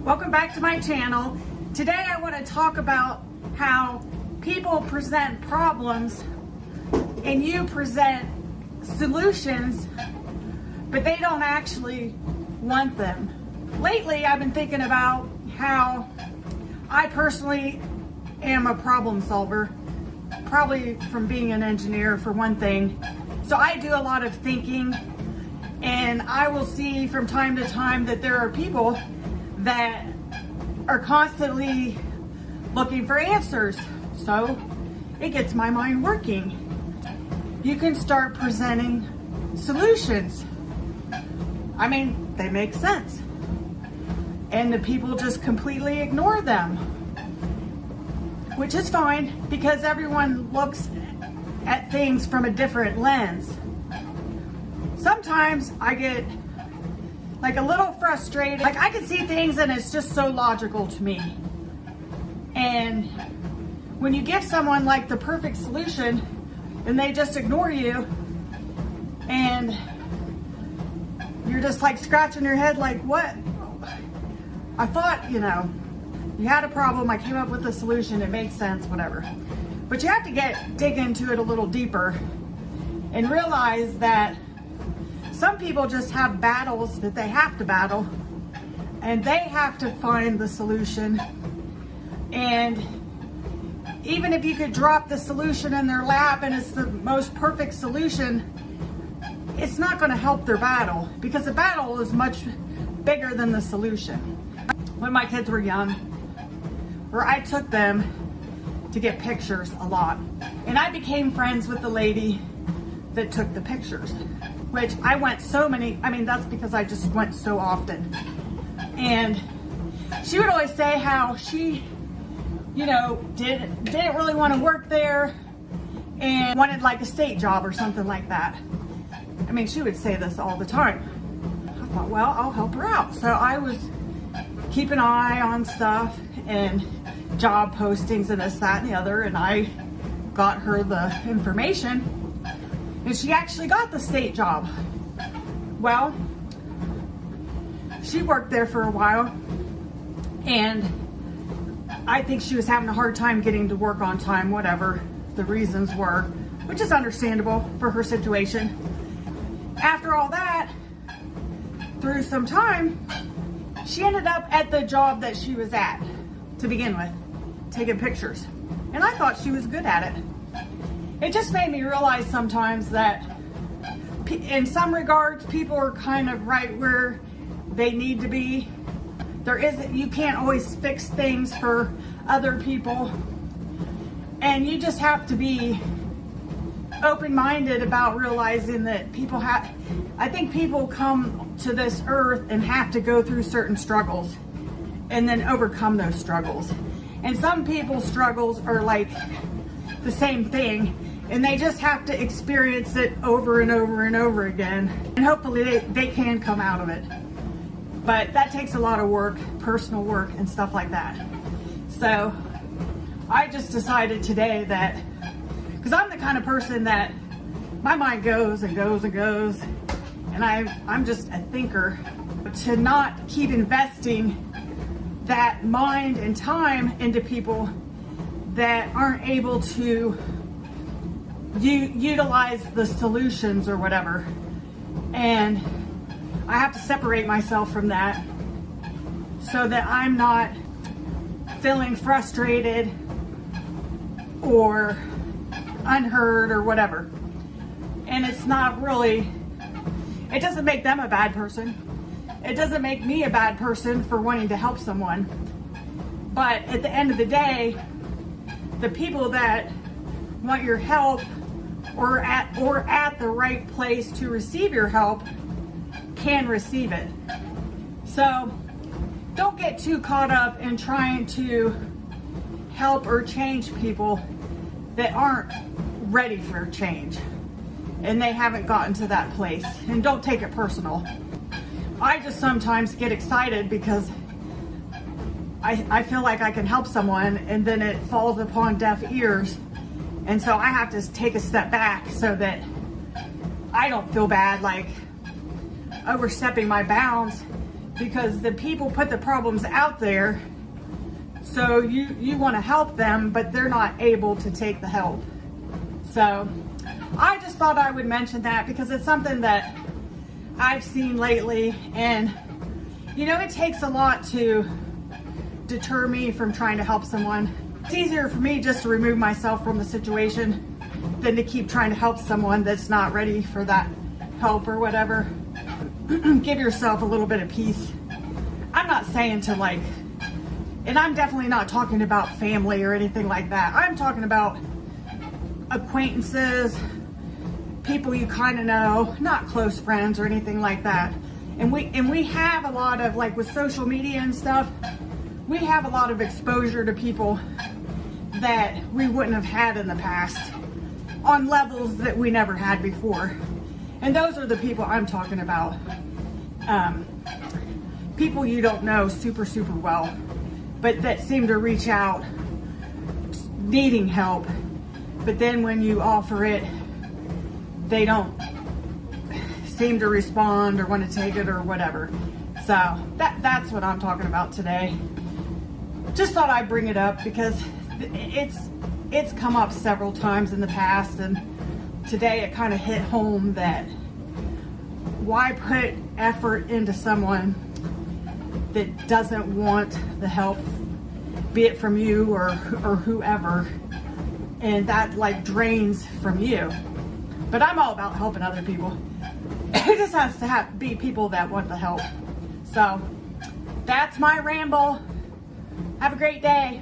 Welcome back to my channel. Today I want to talk about how people present problems and you present solutions, but they don't actually want them. Lately I've been thinking about how I personally am a problem solver, probably from being an engineer for one thing. So I do a lot of thinking, and I will see from time to time that there are people that are constantly looking for answers. So it gets my mind working. You can start presenting solutions. I mean, they make sense. And the people just completely ignore them, which is fine because everyone looks at things from a different lens. Sometimes I get like a little frustrated. Like I can see things and it's just so logical to me. And when you give someone like the perfect solution and they just ignore you and you're just like scratching your head like, what? I thought, you had a problem, I came up with a solution, it makes sense, whatever. But you have to dig into it a little deeper and realize that some people just have battles that they have to battle, and they have to find the solution. And even if you could drop the solution in their lap and it's the most perfect solution, it's not going to help their battle because the battle is much bigger than the solution. When my kids were young, where I took them to get pictures a lot, and I became friends with the lady that took the pictures, which I went so many, that's because I just went so often. And she would always say how she, didn't really want to work there and wanted like a state job or something like that. She would say this all the time. I thought, well, I'll help her out. So I was keep an eye on stuff and job postings and this, that, and the other, and I got her the information. And she actually got the state job. Well, she worked there for a while, and I think she was having a hard time getting to work on time, whatever the reasons were, which is understandable for her situation. After all that, through some time, she ended up at the job that she was at to begin with, taking pictures. And I thought she was good at it. It just made me realize sometimes that in some regards, people are kind of right where they need to be. You can't always fix things for other people. And you just have to be open-minded about realizing that I think people come to this earth and have to go through certain struggles and then overcome those struggles. And some people's struggles are like the same thing, and they just have to experience it over and over and over again, and hopefully they can come out of it. But that takes a lot of work, personal work and stuff like that. So I just decided today that, because I'm the kind of person that my mind goes and goes and goes, and I'm just a thinker, to not keep investing that mind and time into people that aren't able to utilize the solutions or whatever. And I have to separate myself from that so that I'm not feeling frustrated or unheard or whatever. And it's not really, it doesn't make them a bad person. It doesn't make me a bad person for wanting to help someone. But at the end of the day, the people that want your help or at the right place to receive your help can receive it. So don't get too caught up in trying to help or change people that aren't ready for change and they haven't gotten to that place. And don't take it personal. I just sometimes get excited because I feel like I can help someone, and then it falls upon deaf ears. And so I have to take a step back so that I don't feel bad like overstepping my bounds because the people put the problems out there, so you want to help them, but they're not able to take the help. So I just thought I would mention that because it's something that I've seen lately, and you know, it takes a lot to deter me from trying to help someone. It's easier for me just to remove myself from the situation than to keep trying to help someone that's not ready for that help or whatever. Give yourself a little bit of peace. I'm not saying to like, and I'm definitely not talking about family or anything like that. I'm talking about acquaintances, people you kind of know, not close friends or anything like that. And we have a lot of, like with social media and stuff, we have a lot of exposure to people that we wouldn't have had in the past on levels that we never had before. And those are the people I'm talking about. People you don't know super well, but that seem to reach out needing help. But then when you offer it, they don't seem to respond or want to take it or whatever. So that's what I'm talking about today. Just thought I'd bring it up because it's come up several times in the past, and today it kind of hit home that why put effort into someone that doesn't want the help, be it from you or whoever, and that like drains from you. But I'm all about helping other people. It just has to be people that want the help. So that's my ramble. Have a great day.